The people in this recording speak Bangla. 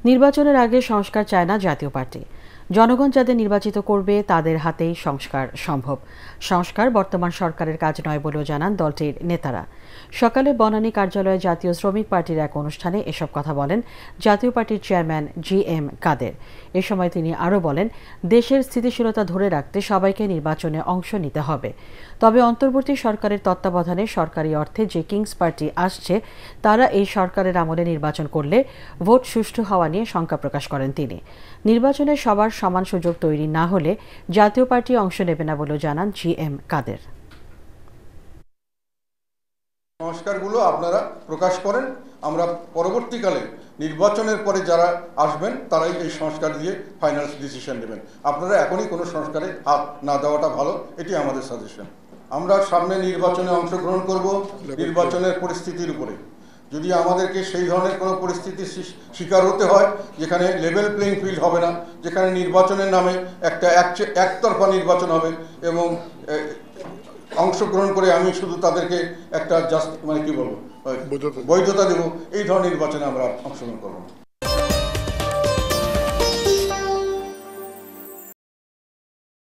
নির্বাচনের আগে সংস্কার চায় না জাতীয় পার্টি। জনগণ যাদের নির্বাচিত করবে তাদের হাতেই সংস্কার সম্ভব। সংস্কার বর্তমান সরকারের কাজ নয় বলেও জানান দলটির নেতারা। সকালে বনানী কার্যালয়ে জাতীয় শ্রমিক পার্টির এক অনুষ্ঠানে এসব কথা বলেন জাতীয় পার্টির চেয়ারম্যান GM কাদের। এ সময় তিনি আরও বলেন, দেশের স্থিতিশীলতা ধরে রাখতে সবাইকে নির্বাচনে অংশ নিতে হবে। তবে অন্তর্বর্তী সরকারের তত্ত্বাবধানে সরকারি অর্থে যে কিংস পার্টি আসছে তারা এই সরকারের আমলে নির্বাচন করলে ভোট সুষ্ঠু হওয়া নিয়ে শঙ্কা প্রকাশ করেন তিনি। নির্বাচনে সবার সমান সুযোগ তৈরি না হলে জাতীয় পার্টি অংশ নেবে না বলেও জানান GM কাদের। সংস্কারগুলো আপনারা প্রকাশ করেন, আমরা পরবর্তীকালে নির্বাচনের পরে যারা আসবেন তারাই এই সংস্কার দিয়ে ফাইনাল ডিসিশন নেবেন। আপনারা এখনই কোনো সংস্কারে হাত না দেওয়াটা ভালো, এটি আমাদের সাজেশন। আমরা সামনে নির্বাচনে অংশগ্রহণ করব নির্বাচনের পরিস্থিতির উপরে। যদি আমাদেরকে সেই ধরনের কোনো পরিস্থিতির শিকার হতে হয় যেখানে লেভেল প্লেইং ফিল্ড হবে না, যেখানে নির্বাচনের নামে একটা একতরফা নির্বাচন হবে এবং অংশগ্রহণ করে আমি শুধু তাদেরকে একটা বৈধতা দেব, এই ধরনের নির্বাচনে আমরা অংশগ্রহণ করব না।